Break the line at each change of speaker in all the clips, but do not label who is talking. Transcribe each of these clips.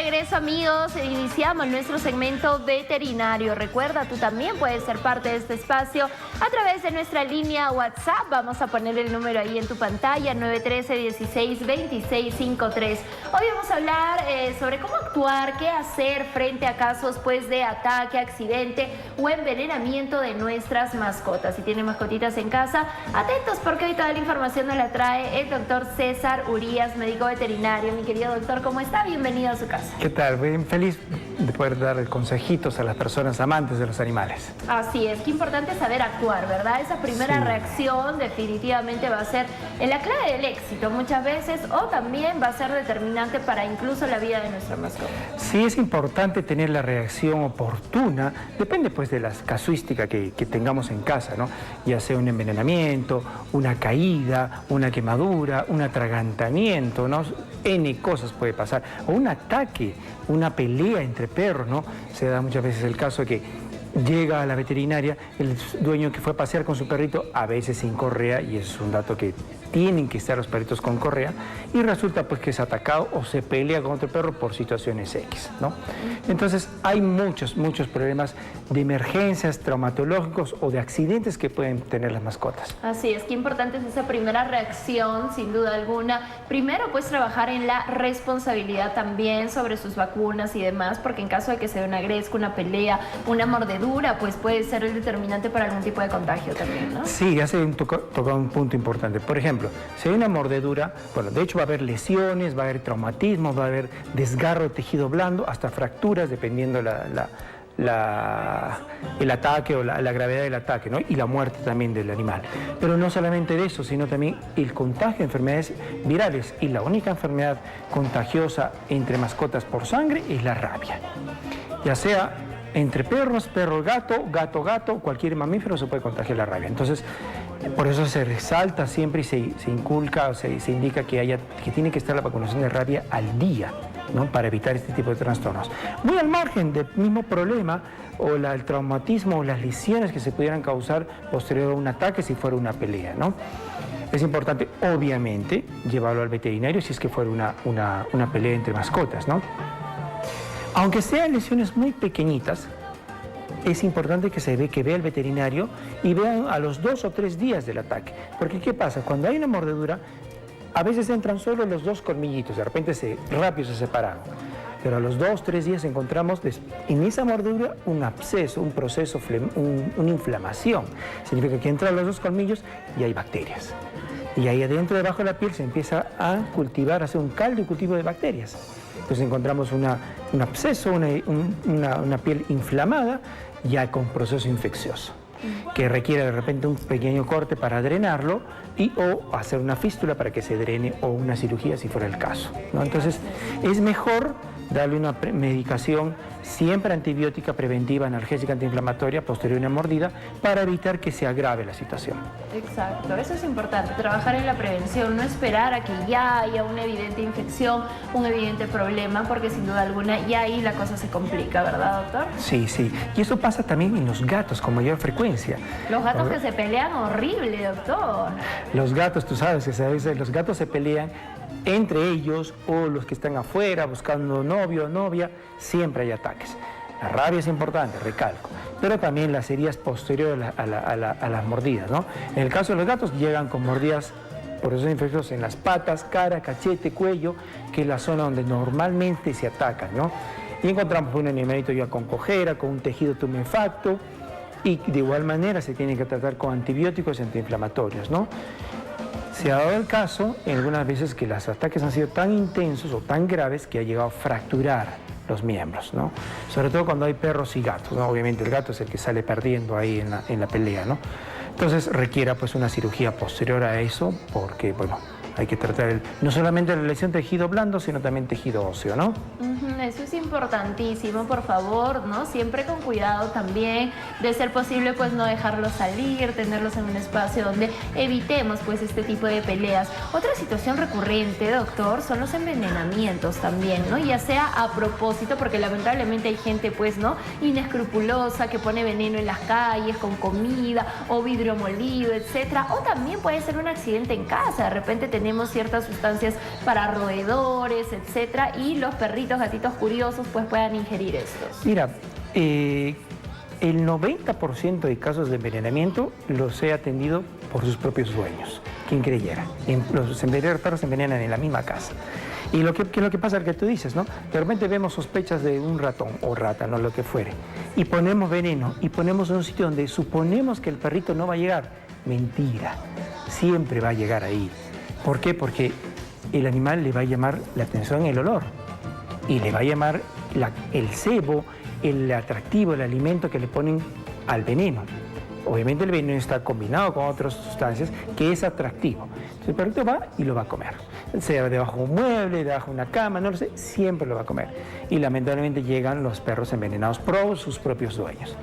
regreso, amigos. Iniciamos nuestro segmento veterinario. Recuerda, tú también puedes ser parte de este espacio a través de nuestra línea WhatsApp. Vamos a poner el número ahí en tu pantalla, 913-16-2653. Hoy vamos a hablar sobre cómo actuar, qué hacer frente a casos pues, de ataque, accidente o envenenamiento de nuestras mascotas. Si tienen mascotitas en casa, atentos porque hoy toda la información nos la trae el doctor César Urías, médico veterinario. Mi querido doctor, ¿cómo está? Bienvenido a su casa.
¿Qué tal? Bien feliz de poder dar consejitos a las personas amantes de los animales.
Así es, qué importante saber actuar, ¿verdad? Esa primera reacción definitivamente va a ser la clave del éxito muchas veces, o también va a ser determinante para incluso la vida de nuestra mascota.
Sí, es importante tener la reacción oportuna, depende pues de la casuística que tengamos en casa, ¿no? Ya sea un envenenamiento, una caída, una quemadura, un atragantamiento, ¿no? N cosas puede pasar, o un ataque, una pelea entre perros, ¿no? Se da muchas veces el caso de que llega a la veterinaria el dueño que fue a pasear con su perrito, a veces sin correa, y es un dato que tienen que estar los perritos con correa, y resulta pues que es atacado o se pelea con otro perro por situaciones X, ¿no? Entonces hay muchos problemas de emergencias, traumatológicos o de accidentes que pueden tener las mascotas.
Así es, qué importante es esa primera reacción, sin duda alguna. Primero pues trabajar en la responsabilidad también sobre sus vacunas y demás, porque en caso de que se dé una gresca, una pelea, una mordedura, pues puede ser el determinante para algún tipo de contagio también, ¿no?
Sí, ya se tocó un punto importante. Por ejemplo, si hay una mordedura, bueno, de hecho va a haber lesiones, va a haber traumatismos, va a haber desgarro de tejido blando, hasta fracturas, dependiendo el ataque o la gravedad del ataque, ¿no? Y la muerte también del animal. Pero no solamente de eso, sino también el contagio de enfermedades virales. Y la única enfermedad contagiosa entre mascotas por sangre es la rabia. Ya sea entre perros, perro-gato, gato-gato, cualquier mamífero se puede contagiar la rabia. Entonces, por eso se resalta siempre y se inculca o se indica que tiene que estar la vacunación de rabia al día, ¿no? Para evitar este tipo de trastornos. Muy al margen del mismo problema o el traumatismo o las lesiones que se pudieran causar posterior a un ataque si fuera una pelea, ¿no? Es importante, obviamente, llevarlo al veterinario si es que fuera una pelea entre mascotas, ¿no? Aunque sean lesiones muy pequeñitas, es importante que vea el veterinario y vean a los 2 o 3 días del ataque. Porque ¿qué pasa? Cuando hay una mordedura, a veces entran solo los 2 colmillitos, de repente rápido se separan. Pero a los 2 o 3 días encontramos en esa mordedura un absceso, un proceso, una inflamación. Significa que entran los 2 colmillos y hay bacterias. Y ahí adentro, debajo de la piel, se empieza a cultivar, a hacer un caldo y cultivo de bacterias. Entonces encontramos un absceso, una piel inflamada, ya con proceso infeccioso, que requiere de repente un pequeño corte para drenarlo o hacer una fístula para que se drene, o una cirugía si fuera el caso, ¿no? Entonces es mejor darle una medicación siempre antibiótica preventiva, analgésica, antiinflamatoria, posterior a una mordida, para evitar que se agrave la situación.
Exacto, eso es importante, trabajar en la prevención, no esperar a que ya haya una evidente infección, un evidente problema, porque sin duda alguna ya ahí la cosa se complica, ¿verdad, doctor?
Sí, sí, y eso pasa también en los gatos con mayor frecuencia.
Los gatos que se pelean horrible, doctor.
Los gatos, tú sabes que a veces los gatos se pelean entre ellos, o los que están afuera buscando novio o novia, siempre hay ataques. La rabia es importante, recalco, pero también las heridas posteriores a las mordidas, ¿no? En el caso de los gatos, llegan con mordidas, procesos infecciosos en las patas, cara, cachete, cuello, que es la zona donde normalmente se atacan, ¿no? Y encontramos un animalito ya con cojera, con un tejido tumefacto, y de igual manera se tiene que tratar con antibióticos y antiinflamatorios, ¿no? Se ha dado el caso, en algunas veces, que los ataques han sido tan intensos o tan graves que ha llegado a fracturar los miembros, ¿no? Sobre todo cuando hay perros y gatos, ¿no? Obviamente el gato es el que sale perdiendo ahí en la pelea, ¿no? Entonces requiera pues una cirugía posterior a eso, porque, bueno, hay que tratar no solamente la lesión tejido blando, sino también tejido óseo, ¿no?
Eso es importantísimo, por favor, ¿no? Siempre con cuidado también, de ser posible, pues no dejarlos salir, tenerlos en un espacio donde evitemos, pues, este tipo de peleas. Otra situación recurrente, doctor, son los envenenamientos también, ¿no? Ya sea a propósito, porque lamentablemente hay gente, pues, ¿no?, inescrupulosa, que pone veneno en las calles con comida o vidrio molido, etcétera. O también puede ser un accidente en casa, de repente tener tenemos ciertas sustancias para roedores, etcétera, y los perritos, gatitos curiosos, pues puedan ingerir estos.
Mira, el 90% de casos de envenenamiento los he atendido por sus propios dueños. ¿Quién creyera? Los perros se envenenan en la misma casa. Y lo que pasa es que tú dices, ¿no? De repente vemos sospechas de un ratón o rata, no lo que fuere, y ponemos veneno y ponemos en un sitio donde suponemos que el perrito no va a llegar. Mentira, siempre va a llegar ahí. ¿Por qué? Porque el animal le va a llamar la atención el olor y le va a llamar el cebo, el atractivo, el alimento que le ponen al veneno. Obviamente el veneno está combinado con otras sustancias que es atractivo. Entonces el perrito va y lo va a comer. Sea debajo de un mueble, debajo de una cama, no lo sé, siempre lo va a comer. Y lamentablemente llegan los perros envenenados por sus propios dueños.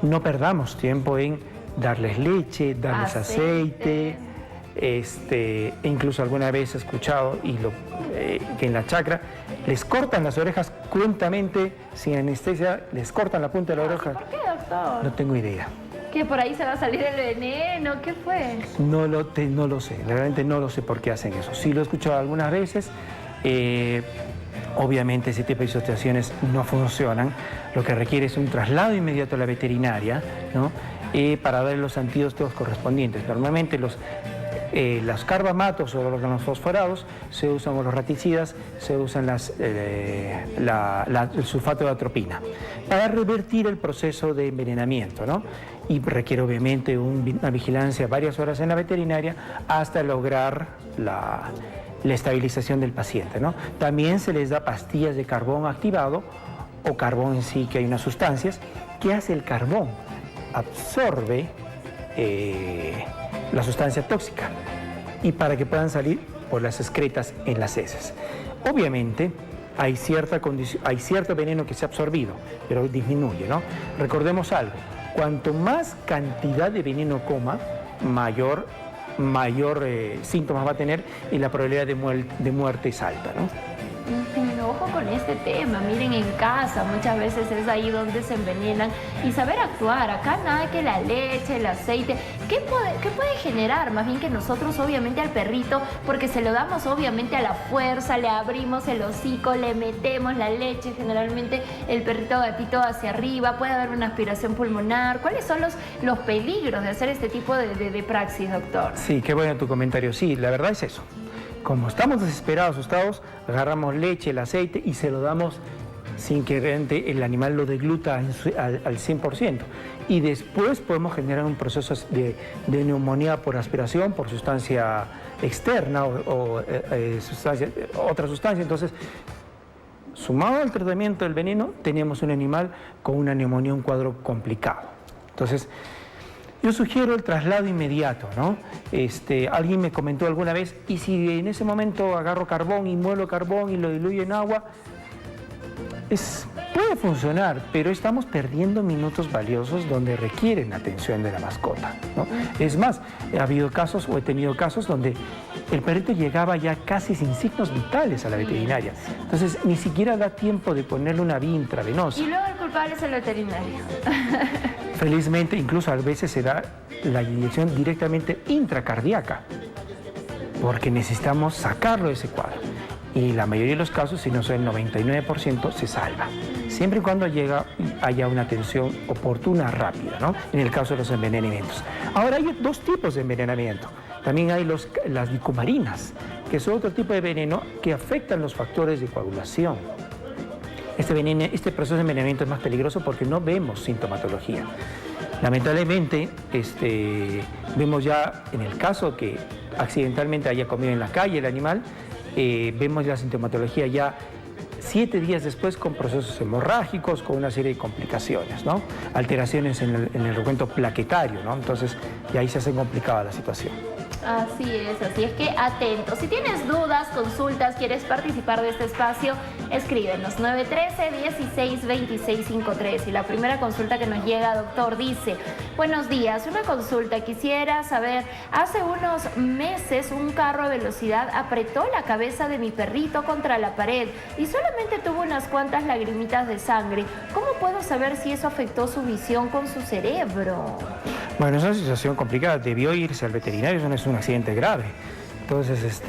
No perdamos tiempo en darles leche, darles aceite. Incluso alguna vez he escuchado que en la chacra les cortan las orejas cruentamente, sin anestesia, les cortan la punta de la oreja.
¿Por qué, doctor?
No tengo idea.
¿Que por ahí se va a salir el veneno? ¿Qué fue?
No lo sé, realmente no lo sé por qué hacen eso. Sí lo he escuchado algunas veces. Obviamente ese tipo de situaciones no funcionan. Lo que requiere es un traslado inmediato a la veterinaria, ¿no? Para dar los antídotos correspondientes. Normalmente los carbamatos o los fosforados se usan, o los raticidas, se usan el sulfato de atropina para revertir el proceso de envenenamiento, ¿no? Y requiere obviamente una vigilancia varias horas en la veterinaria hasta lograr la estabilización del paciente, ¿no? También se les da pastillas de carbón activado o carbón en sí, que hay unas sustancias que hace el carbón, absorbe la sustancia tóxica y para que puedan salir por las excretas en las heces. Obviamente hay cierto veneno que se ha absorbido, pero disminuye, ¿no? Recordemos algo, cuanto más cantidad de veneno coma, mayor síntomas va a tener y la probabilidad de muerte es alta, ¿no?
Ojo con este tema, miren, en casa muchas veces es ahí donde se envenenan y saber actuar. Acá nada que la leche, el aceite, ¿qué puede generar? Más bien que nosotros obviamente al perrito, porque se lo damos obviamente a la fuerza, le abrimos el hocico, le metemos la leche, generalmente el perrito gatito hacia arriba, puede haber una aspiración pulmonar. ¿Cuáles son los peligros de hacer este tipo de praxis, doctor?
Sí, qué bueno tu comentario. Sí, la verdad es eso. Como estamos desesperados, asustados, agarramos leche, el aceite y se lo damos sin que realmente el animal lo degluta al 100%. Y después podemos generar un proceso de neumonía por aspiración, por sustancia externa o otra sustancia. Entonces, sumado al tratamiento del veneno, tenemos un animal con una neumonía, un cuadro complicado. Entonces, yo sugiero el traslado inmediato, ¿no? Alguien me comentó alguna vez, y si en ese momento agarro carbón y muelo carbón y lo diluyo en agua, puede funcionar, pero estamos perdiendo minutos valiosos donde requieren atención de la mascota, ¿no? Es más, he tenido casos donde el perrito llegaba ya casi sin signos vitales a la veterinaria. Entonces, ni siquiera da tiempo de ponerle una vía intravenosa.
Y luego el culpable es el veterinario.
Felizmente, incluso a veces se da la inyección directamente intracardíaca, porque necesitamos sacarlo de ese cuadro. Y la mayoría de los casos, si no son el 99%, se salva. Siempre y cuando haya una atención oportuna, rápida, ¿no? En el caso de los envenenamientos. Ahora hay dos tipos de envenenamiento. También hay las dicumarinas, que son otro tipo de veneno que afectan los factores de coagulación. Este proceso de envenenamiento es más peligroso porque no vemos sintomatología. Lamentablemente, vemos ya en el caso que accidentalmente haya comido en la calle el animal, vemos la sintomatología ya 7 días después con procesos hemorrágicos, con una serie de complicaciones, ¿no? Alteraciones en el recuento plaquetario, ¿no? Entonces, y ahí se hace complicada la situación.
Así es que atentos. Si tienes dudas, consultas, quieres participar de este espacio, escríbenos 913-162653. Y la primera consulta que nos llega, doctor, dice: buenos días, una consulta, quisiera saber, hace unos meses un carro a velocidad apretó la cabeza de mi perrito contra la pared y solamente tuvo unas cuantas lagrimitas de sangre. ¿Cómo puedo saber si eso afectó su visión con su cerebro?
Bueno, es una situación complicada, debió irse al veterinario, eso no es un accidente grave. Entonces,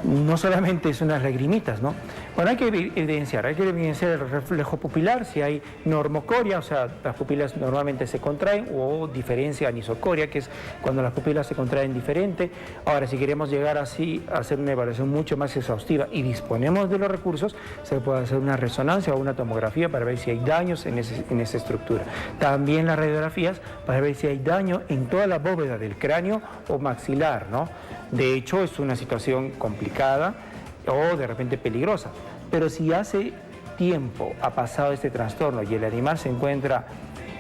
no solamente es unas lagrimitas, ¿no? Bueno, hay que evidenciar el reflejo pupilar, si hay normocoria, o sea, las pupilas normalmente se contraen, o diferencia anisocoria, que es cuando las pupilas se contraen diferente. Ahora, si queremos llegar así a hacer una evaluación mucho más exhaustiva y disponemos de los recursos, se puede hacer una resonancia o una tomografía para ver si hay daños en esa estructura. También las radiografías para ver si hay daño en toda la bóveda del cráneo o maxilar, ¿no? De hecho, es una situación complicada o de repente peligrosa, pero si hace tiempo ha pasado este trastorno y el animal se encuentra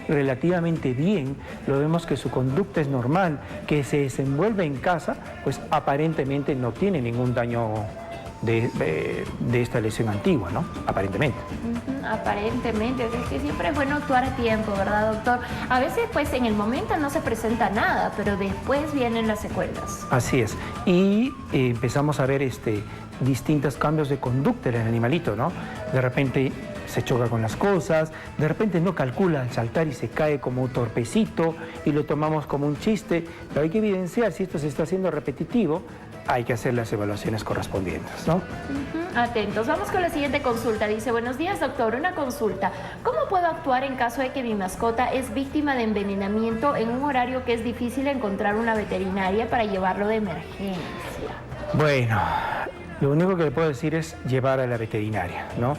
relativamente bien, lo vemos que su conducta es normal, que se desenvuelve en casa, pues aparentemente no tiene ningún daño de esta lesión antigua, ¿no? Aparentemente.
Aparentemente, es que siempre es bueno actuar a tiempo, ¿verdad, doctor? A veces, pues, en el momento no se presenta nada, pero después vienen las secuelas.
Así es. Y empezamos a ver distintos cambios de conducta en el animalito, ¿no? De repente se choca con las cosas, de repente no calcula al saltar y se cae como un torpecito y lo tomamos como un chiste, pero hay que evidenciar si esto se está haciendo repetitivo, hay que hacer las evaluaciones correspondientes, ¿no?
Atentos. Vamos con la siguiente consulta. Dice, buenos días, doctor. Una consulta. ¿Cómo puedo actuar en caso de que mi mascota es víctima de envenenamiento en un horario que es difícil encontrar una veterinaria para llevarlo de emergencia?
Bueno, lo único que le puedo decir es llevar a la veterinaria, ¿no?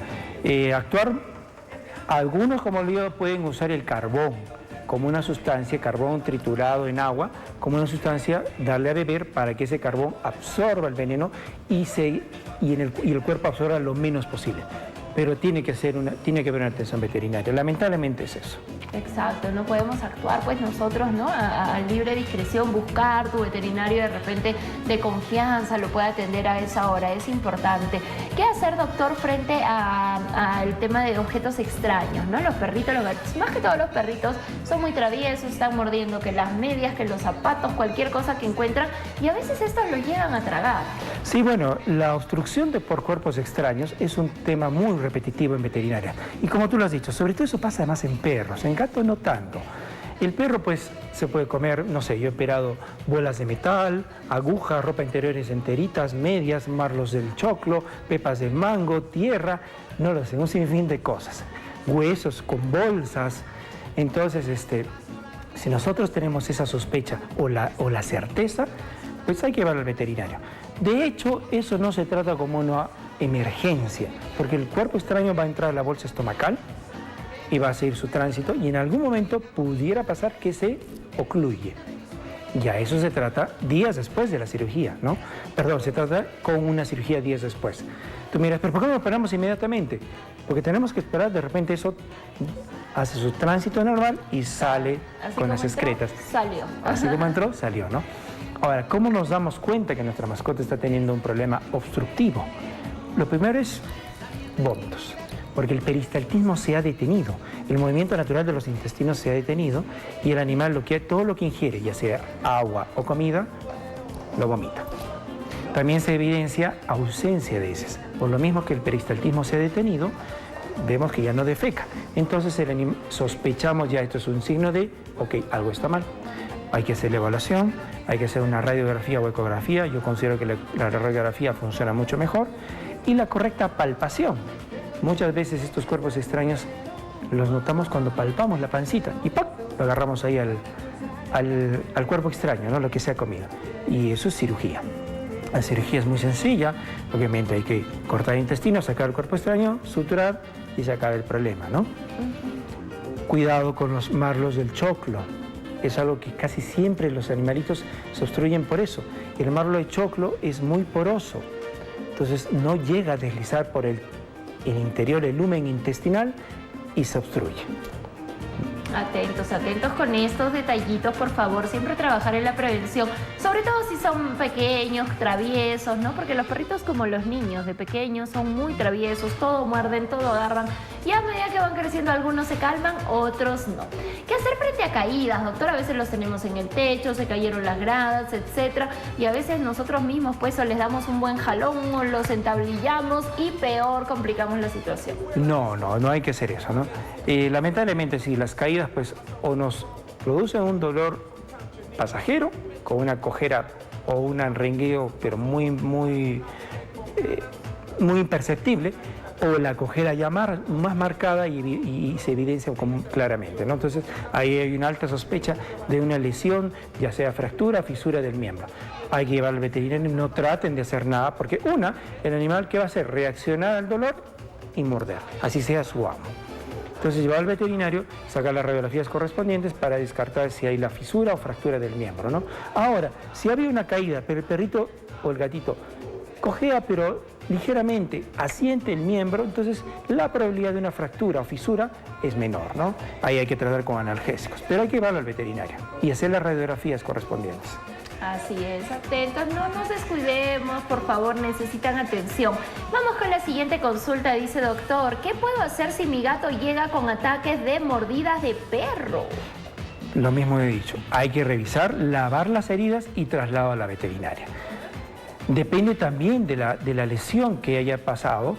Algunos, como le digo, pueden usar el carbón como una sustancia, carbón triturado en agua, como una sustancia, darle a beber para que ese carbón absorba el veneno y el cuerpo absorba lo menos posible. Pero tiene que haber una atención veterinaria. Lamentablemente es eso.
Exacto, no podemos actuar pues nosotros, ¿no? A libre discreción, buscar tu veterinario de repente de confianza, lo puede atender a esa hora, es importante. ¿Qué hacer, doctor, frente al tema de objetos extraños, ¿no? Los perritos, los gatos, más que todos los perritos son muy traviesos, están mordiendo que las medias, que los zapatos, cualquier cosa que encuentran, y a veces estos los llegan a tragar.
Sí, bueno, la obstrucción por cuerpos extraños es un tema muy repetitivo en veterinaria. Y como tú lo has dicho, sobre todo eso pasa además en perros, en gatos no tanto. El perro pues se puede comer, no sé, yo he operado bolas de metal, agujas, ropa interiores enteritas, medias, marlos del choclo, pepas de mango, tierra, no lo sé, un sinfín de cosas. Huesos con bolsas. Entonces, si nosotros tenemos esa sospecha o la certeza, pues hay que llevarlo al veterinario. De hecho, eso no se trata como una emergencia, porque el cuerpo extraño va a entrar a la bolsa estomacal y va a seguir su tránsito y en algún momento pudiera pasar que se ocluye. Ya eso se trata días después de la cirugía, ¿no? Perdón, se trata con una cirugía días después. Tú miras, ¿pero por qué no lo operamos inmediatamente? Porque tenemos que esperar, de repente eso hace su tránsito normal y sale con las excretas.
Salió.
Así como entró, salió, ¿no? Ahora, ¿cómo nos damos cuenta que nuestra mascota está teniendo un problema obstructivo? Lo primero es vómitos, porque el peristaltismo se ha detenido, el movimiento natural de los intestinos se ha detenido y el animal todo lo que ingiere, ya sea agua o comida, lo vomita. También se evidencia ausencia de heces, por lo mismo que el peristaltismo se ha detenido, vemos que ya no defeca. Entonces sospechamos ya, esto es un signo de, ok, algo está mal. Hay que hacer la evaluación, hay que hacer una radiografía o ecografía, yo considero que la radiografía funciona mucho mejor, y la correcta palpación. Muchas veces estos cuerpos extraños los notamos cuando palpamos la pancita y ¡pac! Lo agarramos ahí al cuerpo extraño, ¿no? Lo que se ha comido. Y eso es cirugía. La cirugía es muy sencilla, obviamente hay que cortar el intestino, sacar el cuerpo extraño, suturar y sacar el problema, ¿no? Cuidado con los marlos del choclo. Es algo que casi siempre los animalitos se obstruyen por eso. El marlo de choclo es muy poroso, entonces no llega a deslizar por el interior, el lumen intestinal, y se obstruye.
Atentos, atentos con estos detallitos, por favor, siempre trabajar en la prevención, sobre todo si son pequeños, traviesos, ¿no? Porque los perritos, como los niños de pequeños, son muy traviesos, todo muerden, todo agarran, y a medida que van creciendo algunos se calman, otros no. ¿Qué hacer frente a caídas, doctor? A veces los tenemos en el techo, se cayeron las gradas, etcétera, y a veces nosotros mismos pues o les damos un buen jalón o los entablillamos y peor complicamos la situación.
No hay que hacer eso, ¿no? Lamentablemente sí, las caídas pues o nos producen un dolor pasajero con una cojera o un rengueo, pero muy imperceptible, o la cojera ya más marcada y se evidencia claramente, ¿no? Entonces ahí hay una alta sospecha de una lesión, ya sea fractura, fisura del miembro. Hay que llevar al veterinario, no traten de hacer nada, porque el animal, ¿qué va a hacer? Reaccionar al dolor y morder, así sea su amo. Entonces llevar al veterinario, sacar las radiografías correspondientes para descartar si hay la fisura o fractura del miembro, ¿no? Ahora, si había una caída, pero el perrito o el gatito cojea, pero ligeramente asiente el miembro, entonces la probabilidad de una fractura o fisura es menor, ¿no? Ahí hay que tratar con analgésicos, pero hay que llevarlo al veterinario y hacer las radiografías correspondientes.
Así es, atentos, no nos descuidemos, por favor, necesitan atención. Vamos con la siguiente consulta, dice: doctor, ¿qué puedo hacer si mi gato llega con ataques de mordidas de perro?
Lo mismo he dicho, hay que revisar, lavar las heridas y traslado a la veterinaria. Depende también de la lesión que haya pasado,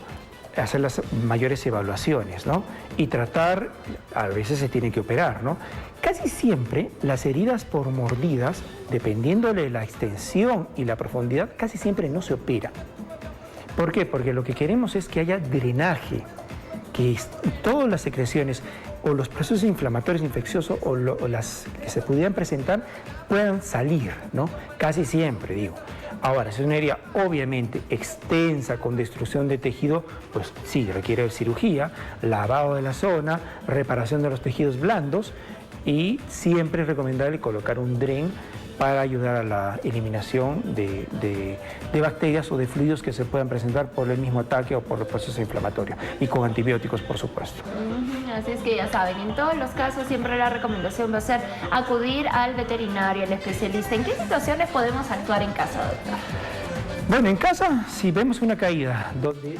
hacer las mayores evaluaciones, ¿no? Y tratar, a veces se tiene que operar, ¿no? Casi siempre las heridas por mordidas, dependiendo de la extensión y la profundidad, casi siempre no se opera. ¿Por qué? Porque lo que queremos es que haya drenaje, que todas las secreciones o los procesos inflamatorios infecciosos o las que se pudieran presentar puedan salir, ¿no? Casi siempre, digo. Ahora, si es una herida obviamente extensa con destrucción de tejido, pues sí, requiere cirugía, lavado de la zona, reparación de los tejidos blandos y siempre es recomendable colocar un dren para ayudar a la eliminación de bacterias o de fluidos que se puedan presentar por el mismo ataque o por los procesos inflamatorios y con antibióticos, por supuesto.
Así es que ya saben, en todos los casos siempre la recomendación va a ser acudir al veterinario, al especialista. ¿En qué situaciones podemos actuar en casa, doctor?
Bueno, en casa, si vemos una caída donde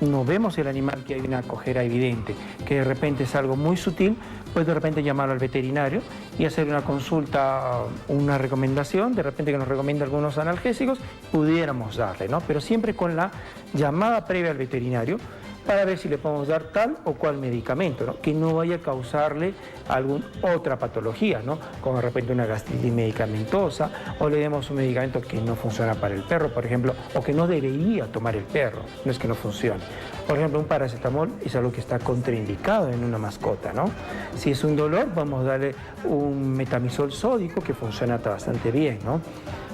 no vemos el animal, que hay una cojera evidente, que de repente es algo muy sutil, pues de repente llamarlo al veterinario y hacer una consulta, una recomendación, de repente que nos recomienda algunos analgésicos, pudiéramos darle, ¿no? Pero siempre con la llamada previa al veterinario para ver si le podemos dar tal o cual medicamento, ¿no? Que no vaya a causarle alguna otra patología, ¿no? Como de repente una gastritis medicamentosa, o le demos un medicamento que no funciona para el perro, por ejemplo, o que no debería tomar el perro, no es que no funcione. Por ejemplo, un paracetamol es algo que está contraindicado en una mascota, ¿no? Si es un dolor, vamos a darle un metamizol sódico que funciona bastante bien, ¿no?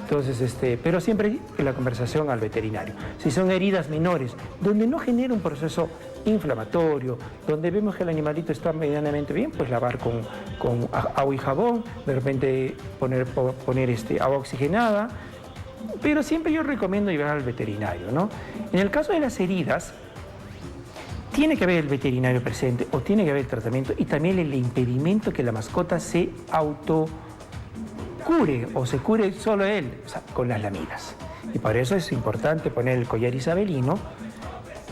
Entonces, pero siempre en la conversación al veterinario. Si son heridas menores, donde no genera un proceso inflamatorio, donde vemos que el animalito está medianamente bien, pues lavar con agua y jabón, de repente poner agua oxigenada, pero siempre yo recomiendo llevar al veterinario, ¿no? En el caso de las heridas, tiene que haber el veterinario presente o tiene que haber el tratamiento y también el impedimento que la mascota se cure o se cure solo él, o sea, con las lamidas. Y por eso es importante poner el collar isabelino,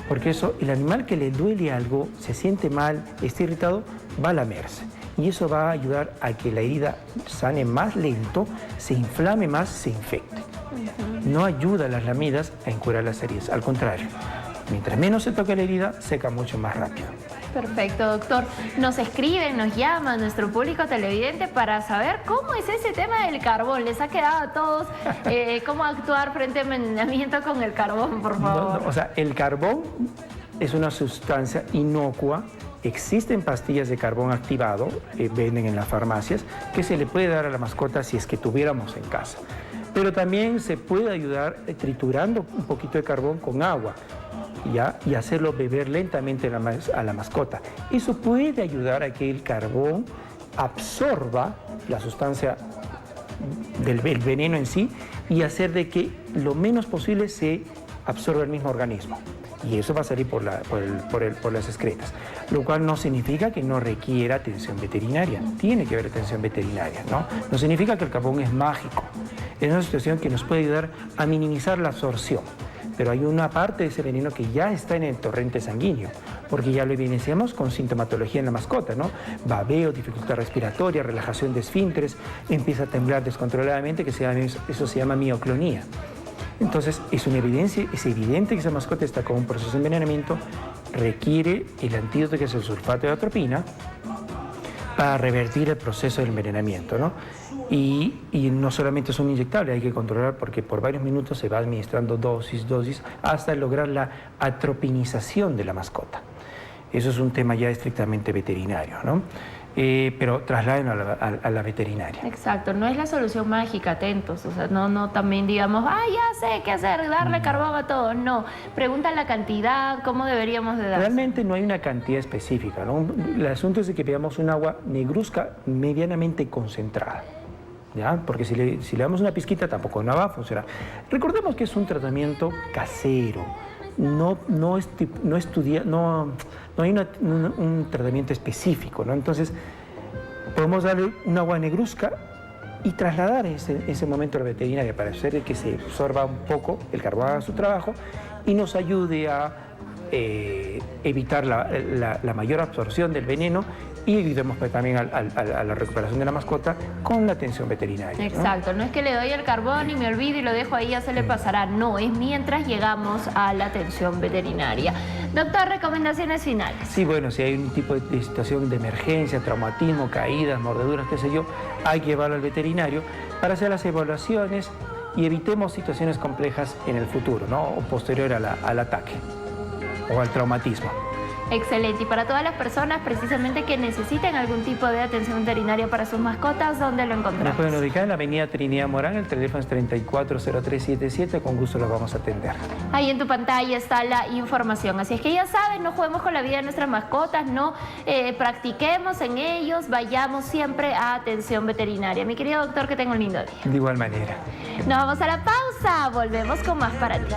porque eso, el animal que le duele algo, se siente mal, está irritado, va a lamerse. Y eso va a ayudar a que la herida sane más lento, se inflame más, se infecte. No ayuda a las lamidas a encurar las heridas, al contrario. Mientras menos se toque la herida, seca mucho más rápido.
Perfecto, doctor. Nos escriben, nos llaman nuestro público televidente para saber cómo es ese tema del carbón. Les ha quedado a todos cómo actuar frente a envenenamiento con el carbón, por favor.
No, o sea, el carbón es una sustancia inocua. Existen pastillas de carbón activado, venden en las farmacias, que se le puede dar a la mascota si es que tuviéramos en casa. Pero también se puede ayudar triturando un poquito de carbón con agua, ¿ya? Y hacerlo beber lentamente a la mascota. Eso puede ayudar a que el carbón absorba la sustancia del veneno en sí y hacer de que lo menos posible se absorba el mismo organismo. Y eso va a salir por las excretas, lo cual no significa que no requiera atención veterinaria. Tiene que haber atención veterinaria, ¿no? No significa que el carbón es mágico. Es una situación que nos puede ayudar a minimizar la absorción. Pero hay una parte de ese veneno que ya está en el torrente sanguíneo, porque ya lo evidenciamos con sintomatología en la mascota, ¿no? Babeo, dificultad respiratoria, relajación de esfínteres, empieza a temblar descontroladamente, eso se llama mioclonía. Entonces, es evidente que esa mascota está con un proceso de envenenamiento, requiere el antídoto que es el sulfato de atropina, para revertir el proceso del envenenamiento, ¿no? Y no solamente es un inyectable, hay que controlar porque por varios minutos se va administrando dosis, hasta lograr la atropinización de la mascota. Eso es un tema ya estrictamente veterinario, ¿no? Pero trasladen a la veterinaria.
Exacto, no es la solución mágica, atentos, o sea, no también digamos, ya sé qué hacer, darle carbón a todo, no, preguntan la cantidad, cómo deberíamos de dar.
Realmente no hay una cantidad específica, ¿no? El asunto es de que veamos un agua negruzca medianamente concentrada, ¿ya? Porque si le damos una pizquita tampoco no va a funcionar. Recordemos que es un tratamiento casero, no hay un tratamiento específico, ¿no? Entonces, podemos darle un agua negruzca y trasladar ese momento a la veterinaria para hacer que se absorba un poco, el carbón haga su trabajo y nos ayude a evitar la mayor absorción del veneno y ayudemos también a la recuperación de la mascota con la atención veterinaria.
Exacto, no es que le doy el carbón y me olvido y lo dejo ahí, ya se le pasará. No, es mientras llegamos a la atención veterinaria. Doctor, recomendaciones finales.
Sí, bueno, si hay un tipo de situación de emergencia, traumatismo, caídas, mordeduras, qué sé yo, hay que llevarlo al veterinario para hacer las evaluaciones y evitemos situaciones complejas en el futuro, ¿no? O posterior al ataque o al traumatismo.
Excelente. Y para todas las personas precisamente que necesiten algún tipo de atención veterinaria para sus mascotas, ¿dónde lo encontramos?
Nos pueden ubicar en la avenida Trinidad Morán, el teléfono es 340377, con gusto los vamos a atender.
Ahí en tu pantalla está la información, así es que ya saben, no juguemos con la vida de nuestras mascotas, no practiquemos en ellos, vayamos siempre a atención veterinaria. Mi querido doctor, que tenga un lindo día.
De igual manera.
Nos vamos a la pausa, volvemos con más para ti.